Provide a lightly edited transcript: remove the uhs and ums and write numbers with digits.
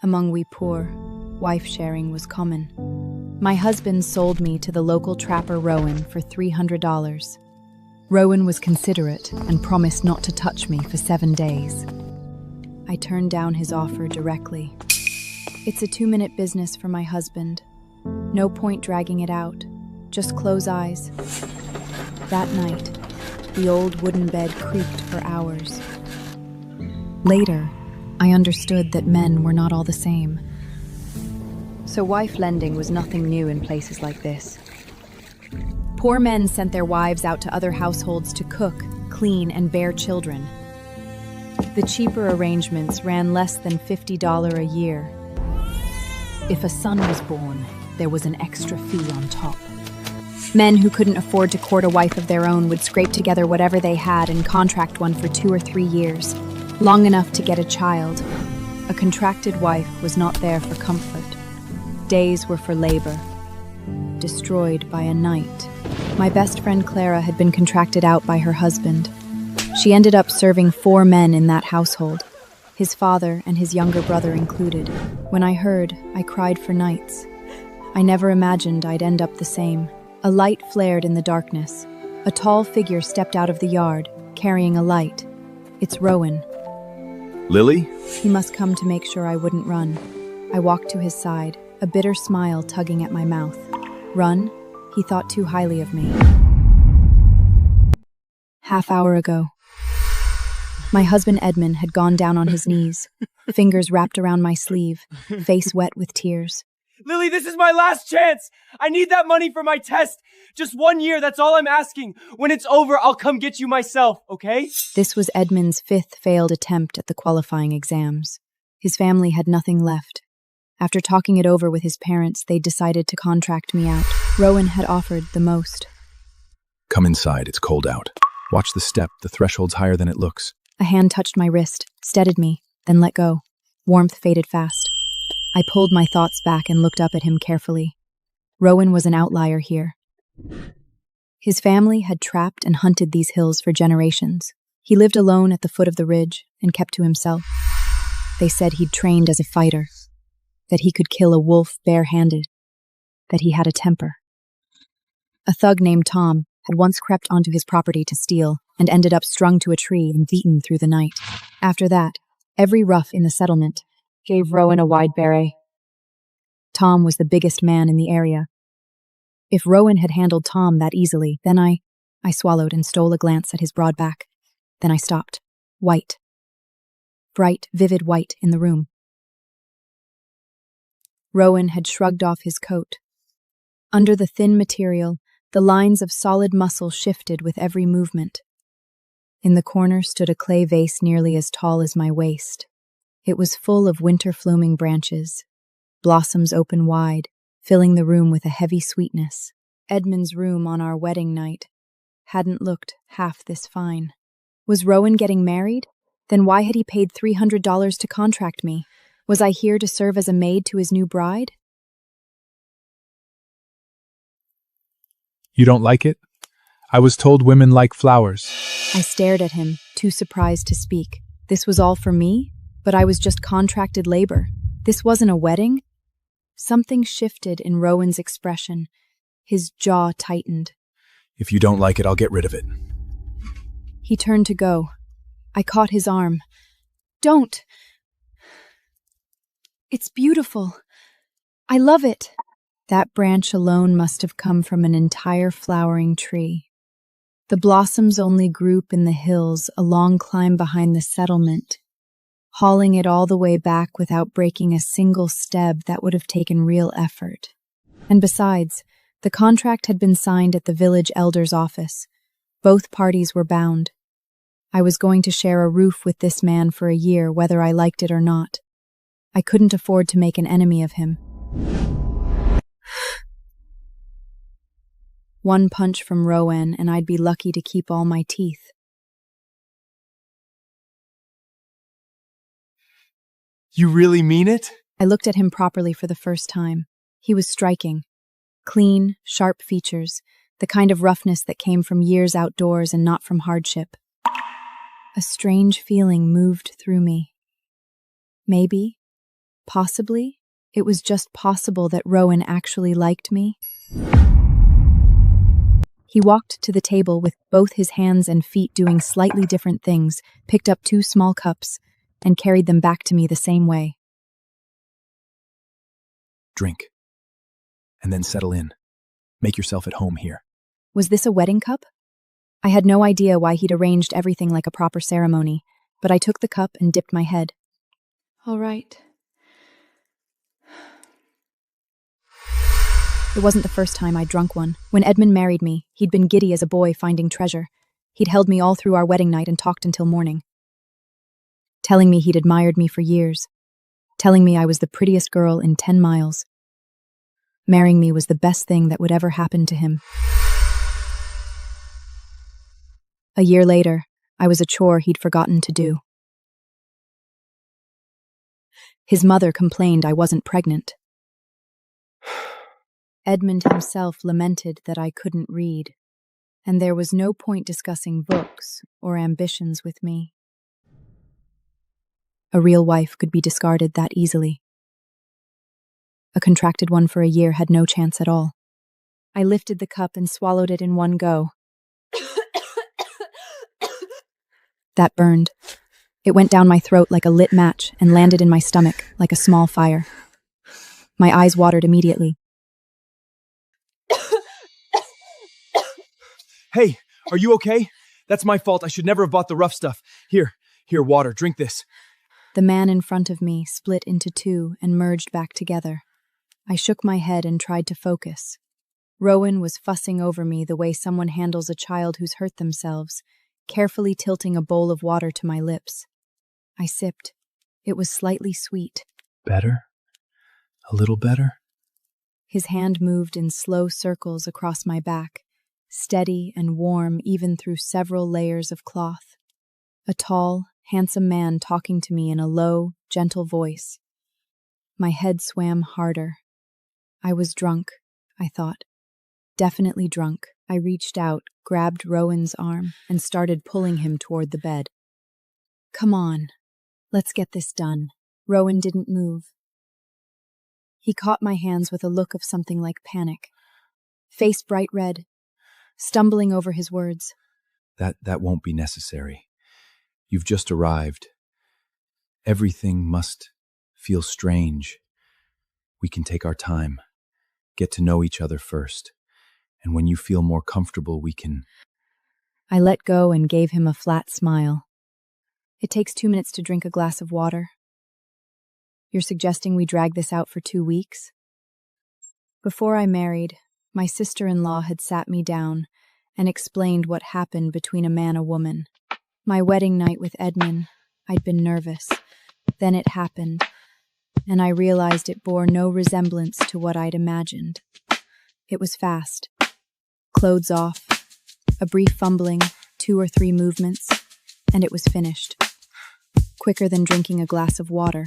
Among we poor, wife-sharing was common. My husband sold me to the local trapper Rowan for $300. Rowan was considerate and promised not to touch me for 7 days. I turned down his offer directly. It's a 2-minute business for my husband. No point dragging it out. Just close eyes. That night, the old wooden bed creaked for hours. Later, I understood that men were not all the same. So wife lending was nothing new in places like this. Poor men sent their wives out to other households to cook, clean, and bear children. The cheaper arrangements ran less than $50 a year. If a son was born, there was an extra fee on top. Men who couldn't afford to court a wife of their own would scrape together whatever they had and contract one for 2 or 3 years, long enough to get a child. A contracted wife was not there for comfort. Days were for labor, destroyed by a night. My best friend Clara had been contracted out by her husband. She ended up serving 4 men in that household, his father and his younger brother included. When I heard, I cried for nights. I never imagined I'd end up the same. A light flared in the darkness. A tall figure stepped out of the yard, carrying a light. It's Rowan. Lily? He must come to make sure I wouldn't run. I walked to his side, a bitter smile tugging at my mouth. Run? He thought too highly of me. Half-hour ago. My husband Edmund had gone down on his knees, fingers wrapped around my sleeve, face wet with tears. Lily, this is my last chance! I need that money for my test! Just 1 year, that's all I'm asking. When it's over, I'll come get you myself, okay? This was Edmund's 5th failed attempt at the qualifying exams. His family had nothing left. After talking it over with his parents, they decided to contract me out. Rowan had offered the most. Come inside, it's cold out. Watch the step, the threshold's higher than it looks. A hand touched my wrist, steadied me, then let go. Warmth faded fast. I pulled my thoughts back and looked up at him carefully. Rowan was an outlier here. His family had trapped and hunted these hills for generations. He lived alone at the foot of the ridge and kept to himself. They said he'd trained as a fighter, that he could kill a wolf bare-handed, that he had a temper. A thug named Tom had once crept onto his property to steal and ended up strung to a tree and beaten through the night. After that, every rough in the settlement gave Rowan a wide beret. Tom was the biggest man in the area. If Rowan had handled Tom that easily, then I swallowed and stole a glance at his broad back. Then I stopped. White. Bright, vivid white in the room. Rowan had shrugged off his coat. Under the thin material, the lines of solid muscle shifted with every movement. In the corner stood a clay vase nearly as tall as my waist. It was full of winter-flooming branches, blossoms open wide, filling the room with a heavy sweetness. Edmund's room on our wedding night hadn't looked half this fine. Was Rowan getting married? Then why had he paid $300 to contract me? Was I here to serve as a maid to his new bride? You don't like it? I was told women like flowers. I stared at him, too surprised to speak. This was all for me? But I was just contracted labor. This wasn't a wedding? Something shifted in Rowan's expression. His jaw tightened. If you don't like it, I'll get rid of it. He turned to go. I caught his arm. Don't! It's beautiful. I love it. That branch alone must have come from an entire flowering tree. The blossoms only grew in the hills, a long climb behind the settlement, hauling it all the way back without breaking a single steb that would have taken real effort. And besides, the contract had been signed at the village elder's office. Both parties were bound. I was going to share a roof with this man for a year, whether I liked it or not. I couldn't afford to make an enemy of him. One punch from Rowan, and I'd be lucky to keep all my teeth. You really mean it? I looked at him properly for the first time. He was striking. Clean, sharp features, the kind of roughness that came from years outdoors and not from hardship. A strange feeling moved through me. Maybe, Possibly, it was just possible that Rowan actually liked me. He walked to the table with both his hands and feet doing slightly different things, picked up 2 small cups, and carried them back to me the same way. Drink. And then settle in. Make yourself at home here. Was this a wedding cup? I had no idea why he'd arranged everything like a proper ceremony, but I took the cup and dipped my head. All right. It wasn't the first time I'd drunk one. When Edmund married me, he'd been giddy as a boy finding treasure. He'd held me all through our wedding night and talked until morning, telling me he'd admired me for years, telling me I was the prettiest girl in 10 miles. Marrying me was the best thing that would ever happen to him. A year later, I was a chore he'd forgotten to do. His mother complained I wasn't pregnant. Edmund himself lamented that I couldn't read, and there was no point discussing books or ambitions with me. A real wife could be discarded that easily. A contracted one for a year had no chance at all. I lifted the cup and swallowed it in one go. That burned. It went down my throat like a lit match and landed in my stomach like a small fire. My eyes watered immediately. Hey, are you okay? That's my fault. I should never have bought the rough stuff. Here, water. Drink this. The man in front of me split into 2 and merged back together. I shook my head and tried to focus. Rowan was fussing over me the way someone handles a child who's hurt themselves, carefully tilting a bowl of water to my lips. I sipped. It was slightly sweet. Better? A little better? His hand moved in slow circles across my back, steady and warm even through several layers of cloth. A tall, handsome man talking to me in a low, gentle voice. My head swam harder. I was drunk, I thought. Definitely drunk. I reached out, grabbed Rowan's arm, and started pulling him toward the bed. Come on, let's get this done. Rowan didn't move. He caught my hands with a look of something like panic. Face bright red, stumbling over his words. That won't be necessary. You've just arrived. Everything must feel strange. We can take our time, get to know each other first, and when you feel more comfortable, we can... I let go and gave him a flat smile. It takes 2 minutes to drink a glass of water. You're suggesting we drag this out for 2 weeks? Before I married, my sister-in-law had sat me down and explained what happened between a man and a woman. My wedding night with Edmund, I'd been nervous. Then it happened, and I realized it bore no resemblance to what I'd imagined. It was fast. Clothes off, a brief fumbling, 2 or 3 movements, and it was finished. Quicker than drinking a glass of water.